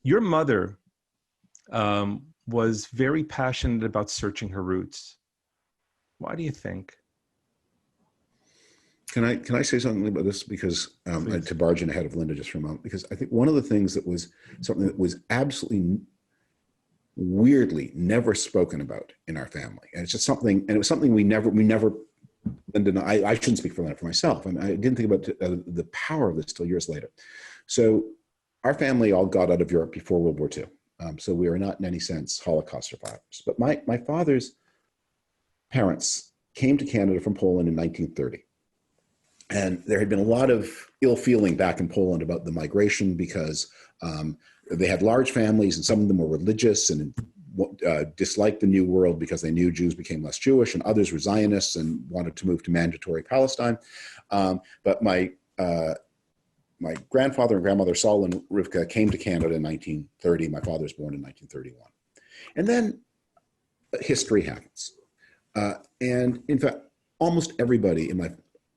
Your mother was very passionate about searching her roots. Why do you think? Can I say something about this? Because to barge in ahead of Linda just for a moment, because I think one of the things that was something that was absolutely weirdly never spoken about in our family, and it's just something, and it was something we never, Linda and I shouldn't speak for that for myself. I mean, I didn't think about the power of this till years later. So our family all got out of Europe before World War II. So we are not in any sense Holocaust survivors. But my father's parents came to Canada from Poland in 1930. And there had been a lot of ill feeling back in Poland about the migration because they had large families and some of them were religious and disliked the New World because they knew Jews became less Jewish, and others were Zionists and wanted to move to mandatory Palestine. But my grandfather and grandmother, Saul and Rivka, came to Canada in 1930. My father was born in 1931. And then history happens. And in fact, almost everybody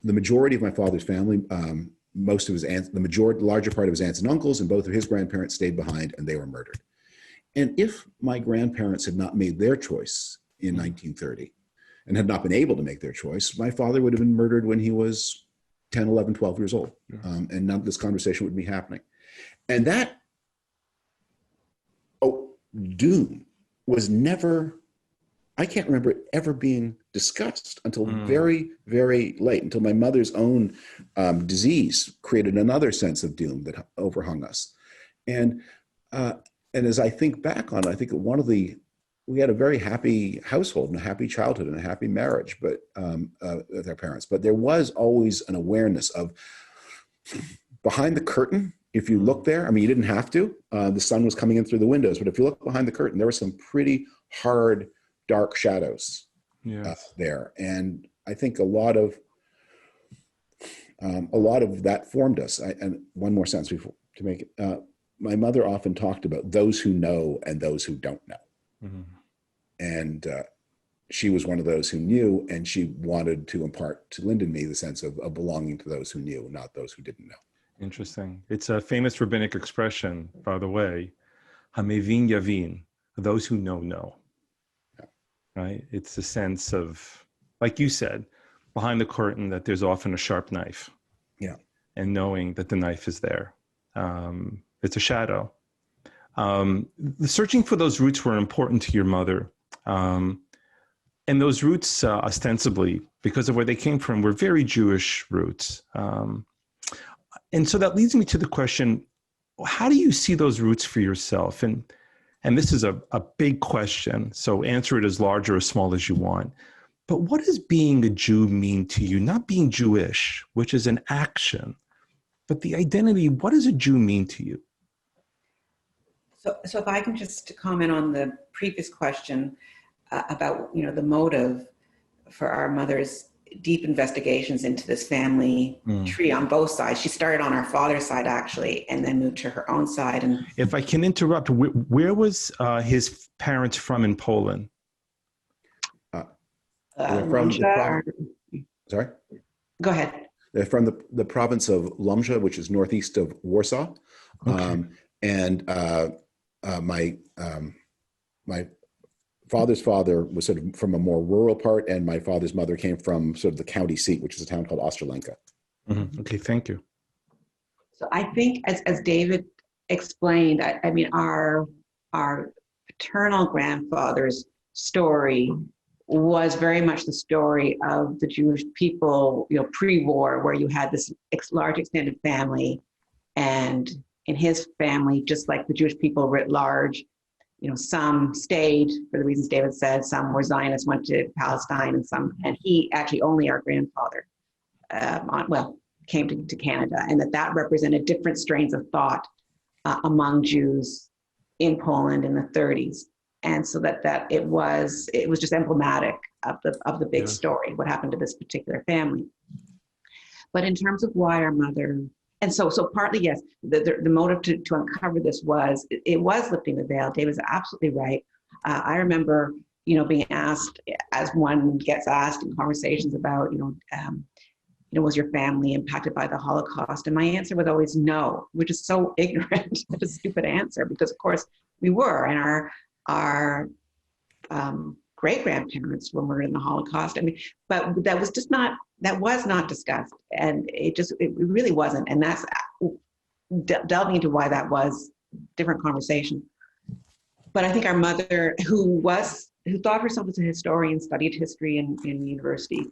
the majority of my father's family, most of his aunts, larger part of his aunts and uncles, and both of his grandparents stayed behind and they were murdered. And if my grandparents had not made their choice in 1930 and had not been able to make their choice, my father would have been murdered when he was 10, 11, 12 years old. And none of this conversation would be happening. And that doom was never, I can't remember it ever being discussed until very, very late, until my mother's own disease created another sense of doom that overhung us. And as I think back on it, I think we had a very happy household and a happy childhood and a happy marriage, but with our parents. But there was always an awareness of behind the curtain. If you look there, I mean, you didn't have to. The sun was coming in through the windows, but if you look behind the curtain, there were some pretty hard, dark shadows there. And I think a lot of that formed us. And one more sentence before to make it. My mother often talked about those who know and those who don't know. Mm-hmm. And she was one of those who knew, and she wanted to impart to Linda and me the sense of belonging to those who knew, not those who didn't know. Interesting. It's a famous rabbinic expression, by the way, hamevin yavin, those who know. Yeah. Right? It's a sense of, like you said, behind the curtain, that there's often a sharp knife. Yeah. And knowing that the knife is there. It's a shadow. The searching for those roots were important to your mother. And those roots, ostensibly, because of where they came from, were very Jewish roots. And so that leads me to the question, how do you see those roots for yourself? And this is a big question, so answer it as large or as small as you want. But what does being a Jew mean to you? Not being Jewish, which is an action, but the identity, what does a Jew mean to you? So if I can just comment on the previous question about, the motive for our mother's deep investigations into this family tree on both sides. She started on our father's side, actually, and then moved to her own side. And if I can interrupt, where was his parents from in Poland? From sorry? Go ahead. They're from the province of Lumja, which is northeast of Warsaw. Okay. My father's father was sort of from a more rural part, and my father's mother came from sort of the county seat, which is a town called Ostrolenka. Mm-hmm. Okay, thank you. So I think, as David explained, I mean, our paternal grandfather's story was very much the story of the Jewish people, pre-war, where you had this large extended family, and in his family, just like the Jewish people writ large, some stayed for the reasons David said, some were Zionists, went to Palestine, and he actually, only our grandfather, came to Canada, and that represented different strains of thought among Jews in Poland in the 30s. And so that it was just emblematic of the big story, what happened to this particular family. But in terms of why our mother, and so partly, yes, the motive to uncover this was, it was lifting the veil. David's absolutely right. I remember, being asked, as one gets asked in conversations about, was your family impacted by the Holocaust? And my answer was always no, which is so ignorant. It's a stupid answer, because of course we were, and our great-grandparents were murdered in the Holocaust. I mean, but that was not discussed, and it really wasn't. And that's delving into why that was different conversation. But I think our mother, who thought herself as a historian, studied history in university,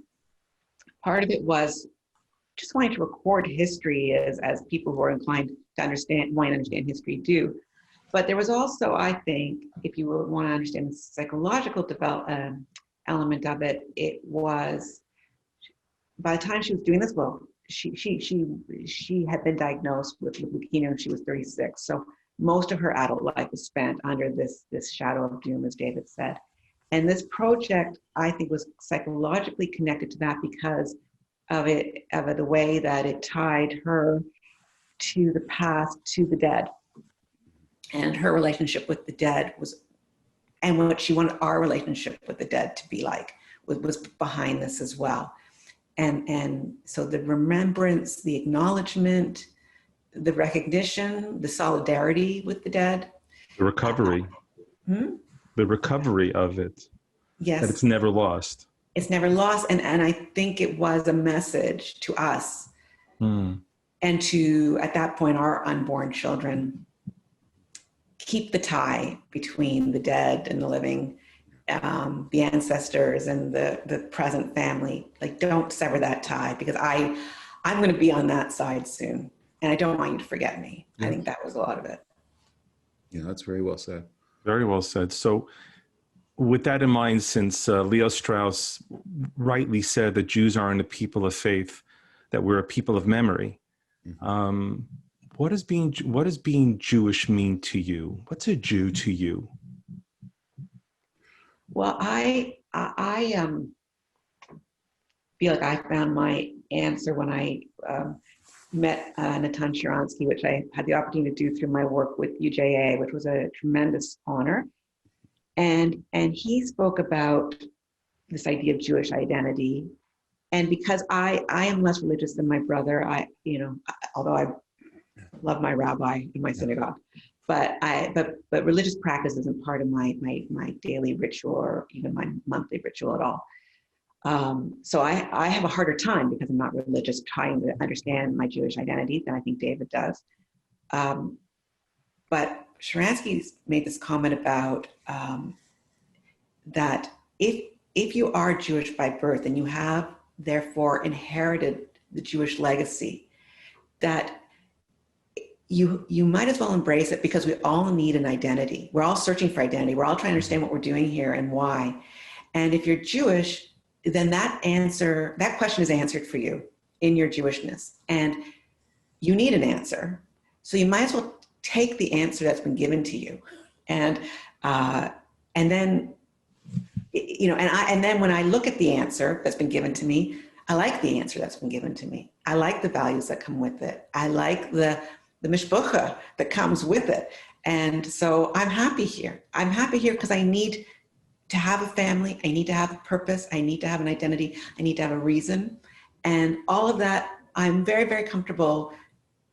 part of it was just wanting to record history as people who are inclined to understand history do. But there was also, I think, if you want to understand the psychological element of it, it was, by the time she was doing this book, she had been diagnosed with leukemia when she was 36. So most of her adult life was spent under this shadow of doom, as David said. And this project, I think, was psychologically connected to that because of the way that it tied her to the past, to the dead. And her relationship with the dead and what she wanted our relationship with the dead to be like, was behind this as well. And so the remembrance, the acknowledgement, the recognition, the solidarity with the dead. The recovery. The recovery of it. Yes. That it's never lost. It's never lost. And I think it was a message to us and to, at that point, our unborn children. Keep the tie between the dead and the living, the ancestors and the present family. Like, don't sever that tie, because I'm going to be on that side soon, and I don't want you to forget me. Yeah. I think that was a lot of it. Yeah, that's very well said. Very well said. So with that in mind, since Leo Strauss rightly said that Jews aren't a people of faith, that we're a people of memory, what does being Jewish mean to you? What's a Jew to you? Well, I feel like I found my answer when I met Natan Sharansky, which I had the opportunity to do through my work with UJA, which was a tremendous honor. And he spoke about this idea of Jewish identity. And because I am less religious than my brother, although I love my rabbi in my synagogue, but religious practice isn't part of my daily ritual or even my monthly ritual at all. So I have a harder time, because I'm not religious, trying to understand my Jewish identity than I think David does. But Sharansky's made this comment about that if you are Jewish by birth and you have therefore inherited the Jewish legacy, that you might as well embrace it, because we all need an identity. We're all searching for identity. We're all trying to understand what we're doing here and why. And if you're Jewish, then that question is answered for you in your Jewishness. And you need an answer. So you might as well take the answer that's been given to you. And then, and then when I look at the answer that's been given to me, I like the answer that's been given to me. I like the values that come with it. I like the mishpucha that comes with it. And so I'm happy here. I'm happy here because I need to have a family. I need to have a purpose. I need to have an identity. I need to have a reason. And all of that, I'm very, very comfortable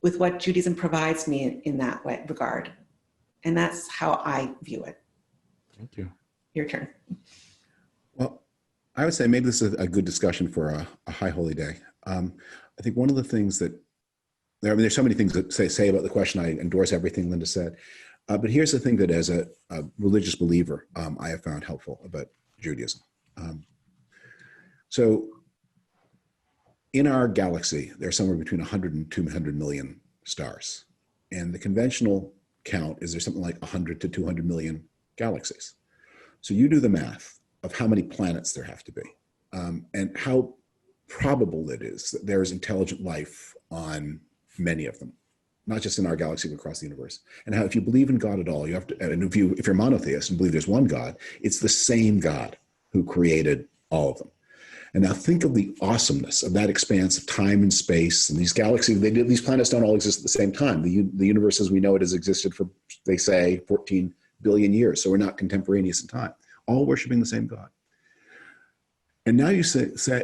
with what Judaism provides me in that regard. And that's how I view it. Thank you. Your turn. Well, I would say maybe this is a good discussion for a high holy day. I think one of the things that, there's so many things that say about the question. I endorse everything Linda said. But here's the thing that as a religious believer, I have found helpful about Judaism. So in our galaxy, there's somewhere between 100 and 200 million stars. And the conventional count is there's something like 100 to 200 million galaxies. So you do the math of how many planets there have to be, and how probable it is that there is intelligent life on many of them, not just in our galaxy, but across the universe. And how if you believe in God at all, you have to, and if you're monotheist and believe there's one God, it's the same God who created all of them. And now think of the awesomeness of that expanse of time and space, and these galaxies, these planets don't all exist at the same time. The universe as we know it has existed for, they say, 14 billion years. So we're not contemporaneous in time, all worshiping the same God. And now you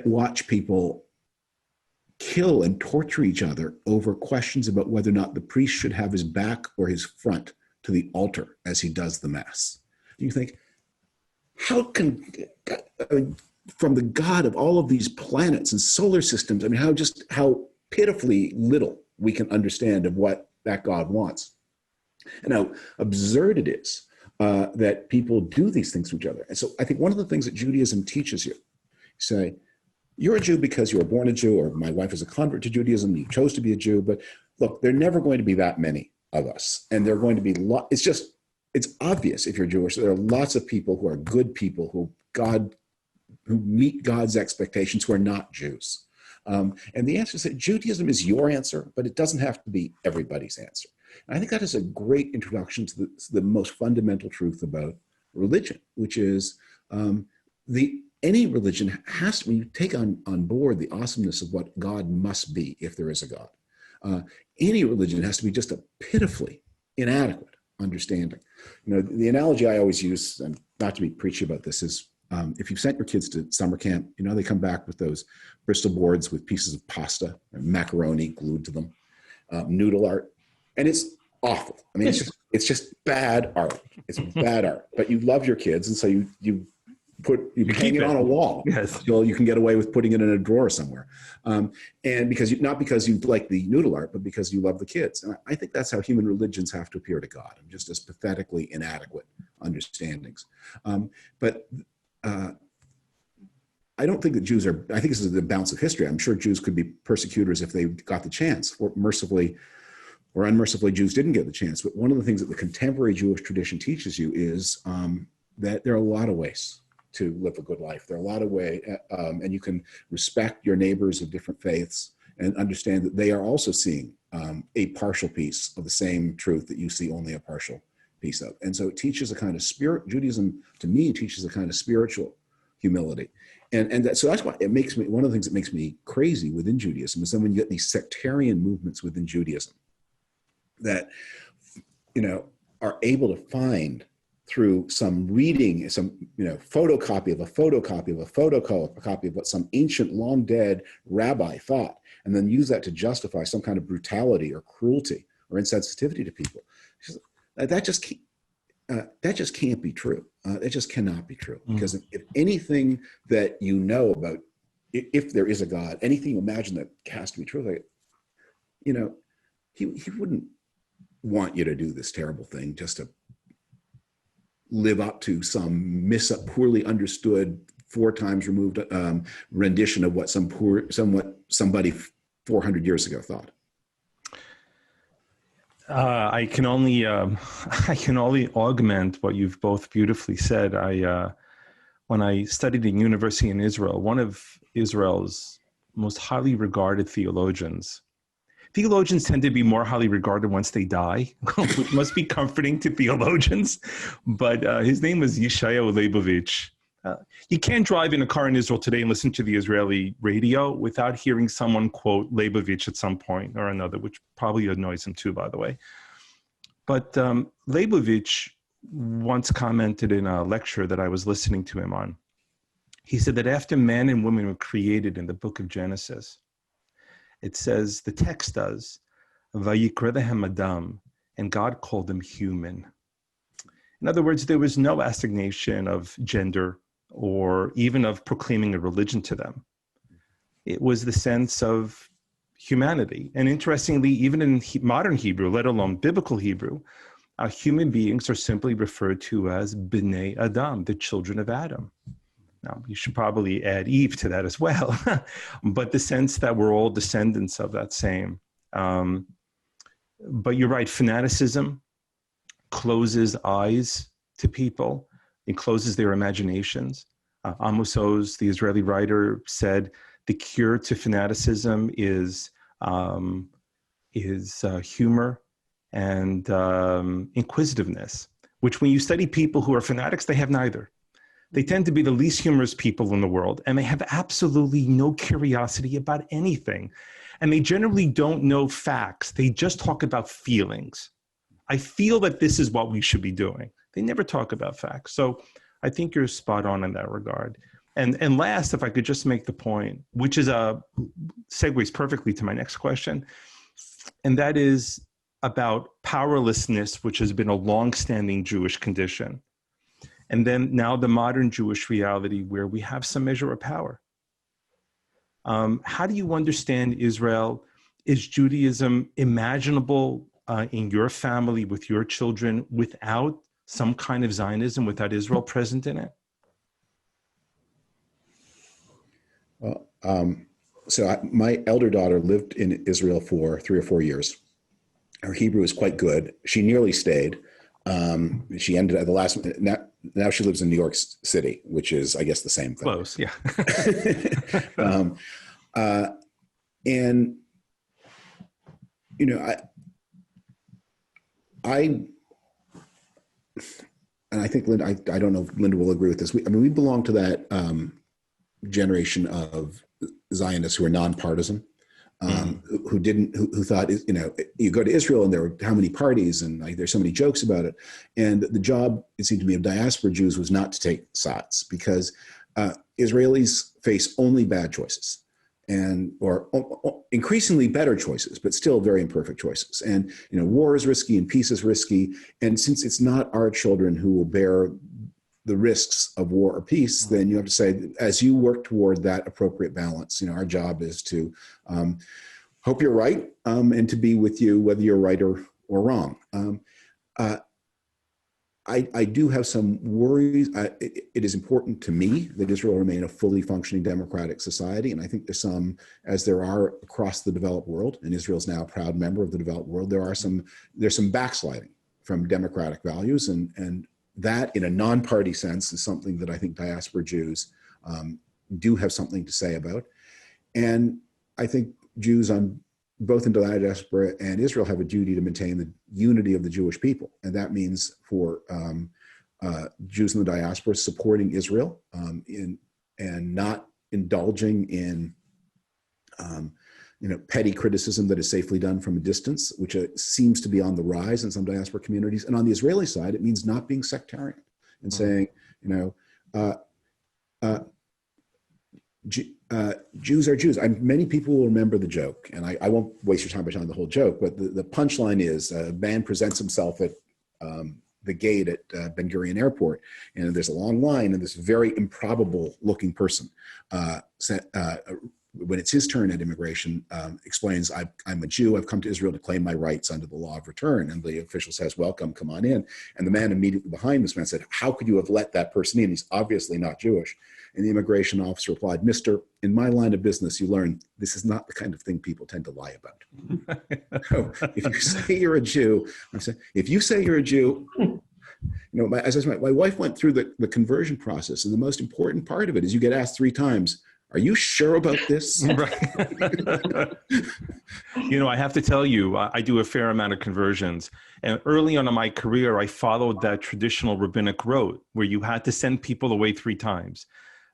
watch people kill and torture each other over questions about whether or not the priest should have his back or his front to the altar as he does the Mass. You think, how can, from the God of all of these planets and solar systems, I mean, how pitifully little we can understand of what that God wants. And how absurd it is that people do these things to each other. And so I think one of the things that Judaism teaches you, say, you're a Jew because you were born a Jew, or my wife is a convert to Judaism, you chose to be a Jew, but look, there are never going to be that many of us. And they're going to be, it's obvious if you're Jewish, there are lots of people who are good people who meet God's expectations who are not Jews. And the answer is that Judaism is your answer, but it doesn't have to be everybody's answer. And I think that is a great introduction to the most fundamental truth about religion, which is any religion has to, when you take on board the awesomeness of what God must be, if there is a God, any religion has to be just a pitifully inadequate understanding. You know, the analogy I always use, and not to be preachy about this, is if you've sent your kids to summer camp, you know, they come back with those Bristol boards with pieces of pasta and macaroni glued to them, noodle art, and it's awful. I mean, it's just bad art. It's bad art. But you love your kids, and so you hang it on a wall. Yes. So you can get away with putting it in a drawer somewhere, and not because you like the noodle art, but because you love the kids. And I think that's how human religions have to appear to God, just as pathetically inadequate understandings. But I don't think that Jews are, I think this is the bounce of history. I'm sure Jews could be persecutors if they got the chance. Or mercifully or unmercifully, Jews didn't get the chance. But one of the things that the contemporary Jewish tradition teaches you is that there are a lot of ways to live a good life. There are a lot of ways, and you can respect your neighbors of different faiths and understand that they are also seeing a partial piece of the same truth that you see only a partial piece of. And so it teaches a kind of Judaism, to me, teaches a kind of spiritual humility. So that's why it makes me, one of the things that makes me crazy within Judaism is then when you get these sectarian movements within Judaism that, you know, are able to find through some reading, some, you know, photocopy of a photocopy of a photocopy of what some ancient, long dead rabbi thought, and then use that to justify some kind of brutality or cruelty or insensitivity to people. That just can't be true. It just cannot be true. Because if anything that you know about, if there is a God, anything you imagine that has to be true, like, you know, he wouldn't want you to do this terrible thing just to live up to some poorly understood, 4 times removed rendition of what somebody 400 years ago thought. I can only augment what you've both beautifully said. When I studied in university in Israel, one of Israel's most highly regarded theologians tend to be more highly regarded once they die, which must be comforting to theologians. But his name was Yeshayahu Leibovich. You can't drive in a car in Israel today and listen to the Israeli radio without hearing someone quote Leibovich at some point or another, which probably annoys him too, by the way. But Leibovich once commented in a lecture that I was listening to him on. He said that after man and woman were created in the book of Genesis, it says, the text does, Vayikra lehem Adam, and God called them human. In other words, there was no assignation of gender or even of proclaiming a religion to them. It was the sense of humanity. And interestingly, even in modern Hebrew, let alone biblical Hebrew, human beings are simply referred to as B'nai Adam, the children of Adam. Now, you should probably add Eve to that as well, but the sense that we're all descendants of that same. But you're right, fanaticism closes eyes to people. It closes their imaginations. Amos Oz, the Israeli writer, said the cure to fanaticism is humor and inquisitiveness, which when you study people who are fanatics, they have neither. They tend to be the least humorous people in the world, and they have absolutely no curiosity about anything. And they generally don't know facts. They just talk about feelings. I feel that this is what we should be doing. They never talk about facts. So I think you're spot on in that regard. And last, if I could just make the point, which is segues perfectly to my next question, and that is about powerlessness, which has been a long-standing Jewish condition. And then now the modern Jewish reality where we have some measure of power. How do you understand Israel? Is Judaism imaginable in your family with your children without some kind of Zionism, without Israel present in it? Well, my elder daughter lived in Israel for 3 or 4 years. Her Hebrew is quite good. She nearly stayed. She ended at the last. Now she lives in New York City, which is, I guess, the same thing. Close, yeah. And you know, I think Linda. I don't know if Linda will agree with this. We belong to that generation of Zionists who are nonpartisan. Who thought, you go to Israel and there were how many parties and there's so many jokes about it. And the job, it seemed to me, of diaspora Jews was not to take sides, because Israelis face only bad choices or increasingly better choices, but still very imperfect choices. And, war is risky and peace is risky. And since it's not our children who will bear the risks of war or peace, then you have to say, as you work toward that appropriate balance, our job is to hope you're right and to be with you whether you're right or wrong. I do have some worries. It is important to me that Israel remain a fully functioning democratic society, and I think there's some, as there are across the developed world, and Israel's now a proud member of the developed world, there's some backsliding from democratic values, and that, in a non-party sense, is something that I think diaspora Jews do have something to say about. And I think Jews both in diaspora and Israel have a duty to maintain the unity of the Jewish people. And that means for Jews in the diaspora supporting Israel and not indulging in petty criticism that is safely done from a distance, which seems to be on the rise in some diaspora communities. And on the Israeli side, it means not being sectarian and saying, Jews are Jews. Many people will remember the joke, and I won't waste your time by telling the whole joke, but the punchline is a man presents himself at the gate at Ben Gurion Airport, and there's a long line, and this very improbable looking person when it's his turn at immigration, explains, I'm a Jew, I've come to Israel to claim my rights under the law of return. And the official says, welcome, come on in. And the man immediately behind this man said, how could you have let that person in? He's obviously not Jewish. And the immigration officer replied, Mister, in my line of business, you learn this is not the kind of thing people tend to lie about. So if you say you're a Jew, as I said, my wife went through the conversion process, and the most important part of it is you get asked 3 times, are you sure about this? Right. I have to tell you, I do a fair amount of conversions. And early on in my career, I followed that traditional rabbinic road where you had to send people away 3 times.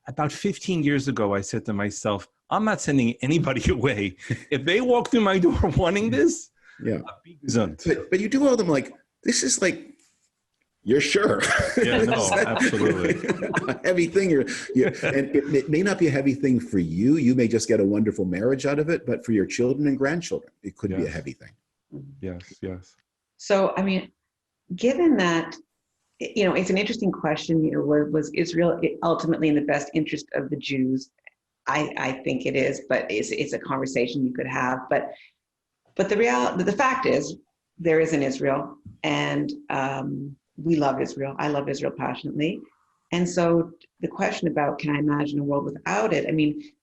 About 15 years ago, I said to myself, I'm not sending anybody away. If they walk through my door wanting this, yeah. Be gesund. But you do all them like, this is like, you're sure. Yeah, no, absolutely. A heavy thing. And it may not be a heavy thing for you. You may just get a wonderful marriage out of it, but for your children and grandchildren, it could be a heavy thing. Yes. So, given that, it's an interesting question, was Israel ultimately in the best interest of the Jews? I think it is, but it's a conversation you could have. But the fact is, there is an Israel, and we love Israel. I love Israel passionately. And so the question about, can I imagine a world without it?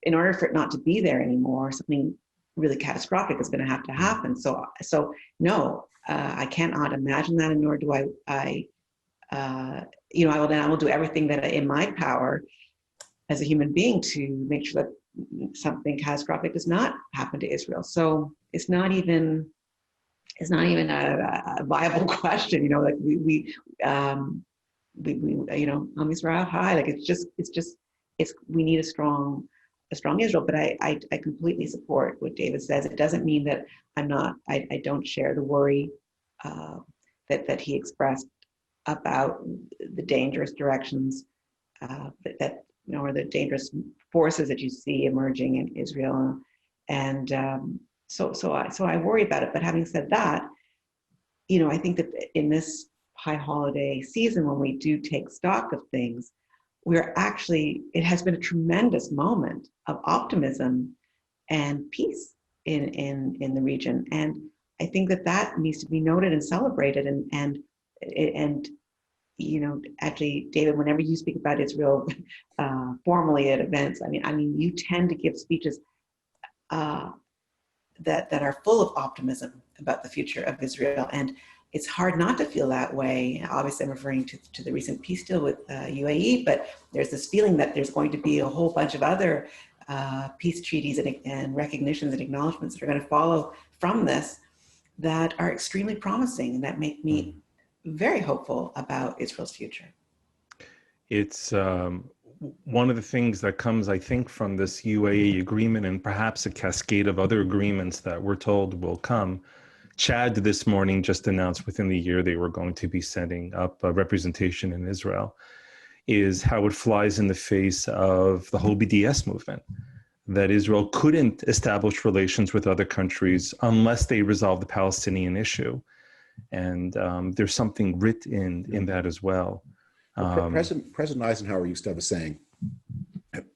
In order for it not to be there anymore, something really catastrophic is going to have to happen. So no, I cannot imagine that, and nor do I will do everything that in my power as a human being to make sure that something catastrophic does not happen to Israel. So it's not even a viable question, like we Am Yisrael high, like we need a strong Israel. But I completely support what David says. It doesn't mean that I don't share the worry that he expressed about the dangerous directions that or the dangerous forces that you see emerging in Israel. And so I worry about it. But having said that, I think that in this high holiday season, when we do take stock of things, it has been a tremendous moment of optimism and peace in the region. And I think that needs to be noted and celebrated. And actually, David, whenever you speak about Israel formally at events, I mean, you tend to give speeches that are full of optimism about the future of Israel. And it's hard not to feel that way. Obviously, I'm referring to the recent peace deal with UAE, but there's this feeling that there's going to be a whole bunch of other peace treaties and recognitions and acknowledgements that are going to follow from this that are extremely promising and that make me very hopeful about Israel's future. It's one of the things that comes, I think, from this UAE agreement and perhaps a cascade of other agreements that we're told will come. Chad this morning just announced within the year they were going to be setting up a representation in Israel, is how it flies in the face of the whole BDS movement, that Israel couldn't establish relations with other countries unless they resolve the Palestinian issue. And there's something written in that as well. President Eisenhower used to have a saying,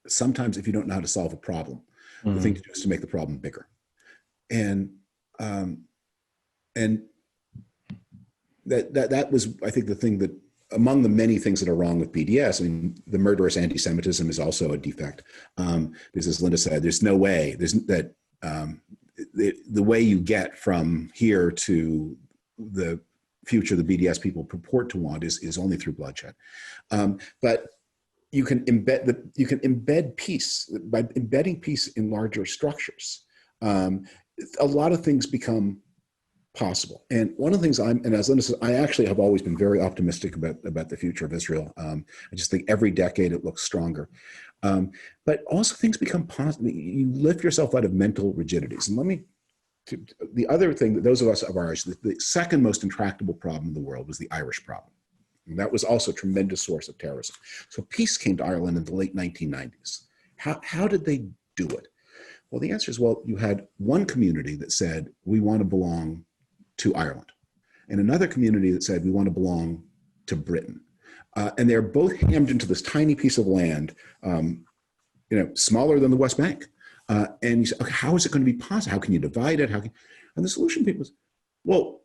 sometimes if you don't know how to solve a problem, the thing to do is to make the problem bigger. And that was, I think, the thing that, among the many things that are wrong with BDS, I mean, the murderous anti-Semitism is also a defect. Because as Linda said, there's no way, the way you get from here to the future the BDS people purport to want is only through bloodshed. But you can embed peace by embedding peace in larger structures. A lot of things become possible. And one of the things and as Linda says, I actually have always been very optimistic about the future of Israel. I just think every decade it looks stronger. But also things become possible. You lift yourself out of mental rigidities. And the other thing that those of us of Irish, the second most intractable problem in the world was the Irish problem. And that was also a tremendous source of terrorism. So peace came to Ireland in the late 1990s. How did they do it? Well, the answer is, you had one community that said, we want to belong to Ireland, and another community that said, we want to belong to Britain. And they're both hammed into this tiny piece of land, smaller than the West Bank. And you say, okay, how is it going to be possible? How can you divide it? And the solution people was, well,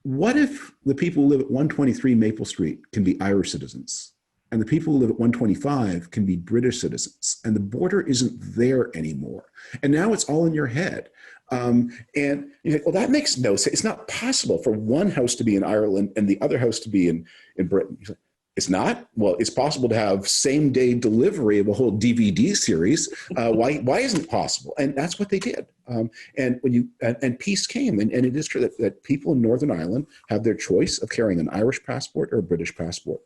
what if the people who live at 123 Maple Street can be Irish citizens, and the people who live at 125 can be British citizens, and the border isn't there anymore, and now it's all in your head. And you think, well, that makes no sense. It's not possible for one house to be in Ireland and the other house to be in Britain. You say, it's not? Well, it's possible to have same-day delivery of a whole DVD series. Why isn't it possible? And that's what they did. And peace came. And it is true that people in Northern Ireland have their choice of carrying an Irish passport or a British passport.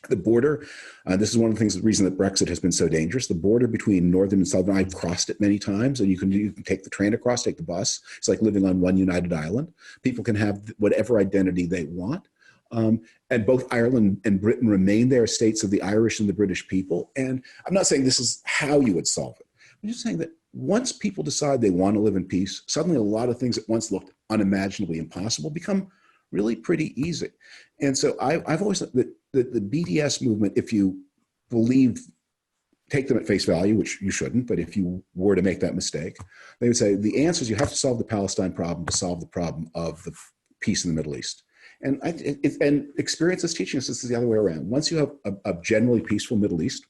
The border, this is one of the things, the reason that Brexit has been so dangerous. The border between Northern and Southern, I've crossed it many times, and you can take the train across, take the bus. It's like living on one united island. People can have whatever identity they want. And both Ireland and Britain remain there as states of the Irish and the British people. And I'm not saying this is how you would solve it. I'm just saying that once people decide they want to live in peace, suddenly a lot of things that once looked unimaginably impossible become really pretty easy. And so I've always thought that the BDS movement, if you take them at face value, which you shouldn't, but if you were to make that mistake, they would say the answer is you have to solve the Palestine problem to solve the problem of the peace in the Middle East. And experience is teaching us this is the other way around. Once you have a generally peaceful Middle East,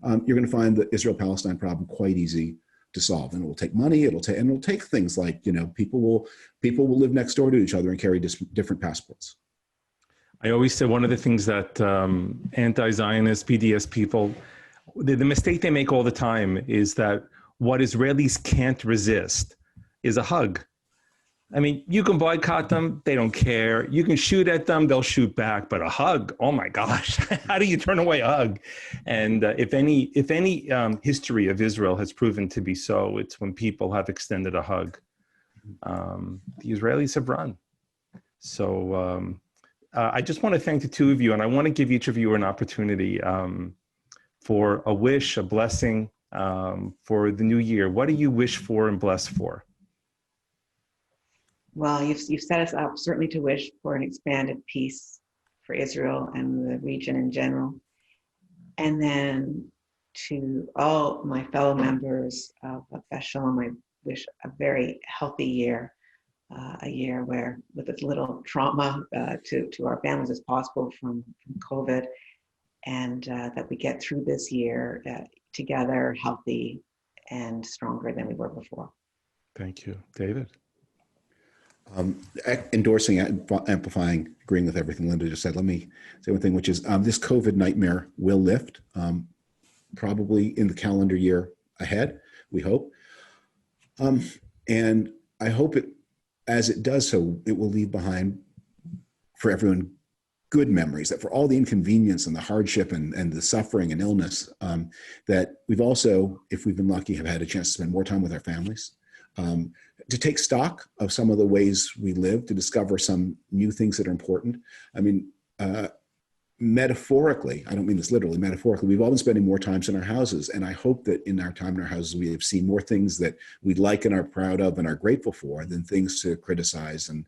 you're going to find the Israel-Palestine problem quite easy to solve. And it will take money. It'll take things like, people will live next door to each other and carry different passports. I always say one of the things that anti-Zionist BDS people, the mistake they make all the time is that what Israelis can't resist is a hug. I mean, you can boycott them, they don't care. You can shoot at them, they'll shoot back. But a hug, oh my gosh, how do you turn away a hug? And if any history of Israel has proven to be so, it's when people have extended a hug. The Israelis have run. So I just want to thank the two of you, and I want to give each of you an opportunity for a wish, a blessing for the new year. What do you wish for and bless for? Well, you've set us up certainly to wish for an expanded peace for Israel and the region in general. And then to all my fellow members of Beth Shalom, I wish a very healthy year, a year where with as little trauma to our families as possible from COVID, and that we get through this year together, healthy and stronger than we were before. Thank you. David? Endorsing, amplifying, agreeing with everything Linda just said. Let me say one thing, which is this COVID nightmare will lift probably in the calendar year ahead, we hope. And I hope as it does so, it will leave behind for everyone good memories, that for all the inconvenience and the hardship and the suffering and illness, that we've also, if we've been lucky, have had a chance to spend more time with our families, to take stock of some of the ways we live, to discover some new things that are important. I mean, metaphorically, I don't mean this literally, metaphorically, we've all been spending more time in our houses. And I hope that in our time in our houses, we have seen more things that we like and are proud of and are grateful for than things to criticize and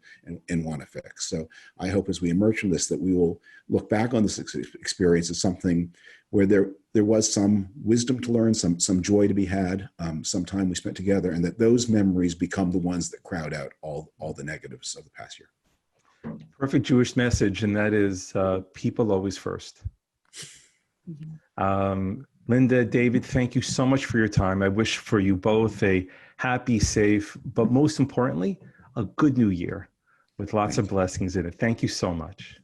want to fix. So I hope as we emerge from this, that we will look back on this experience as something where there was some wisdom to learn, some joy to be had, some time we spent together, and that those memories become the ones that crowd out all the negatives of the past year. Perfect Jewish message, and that is people always first. Linda, David, thank you so much for your time. I wish for you both a happy, safe, but most importantly, a good new year with lots of blessings in it. Thank you so much.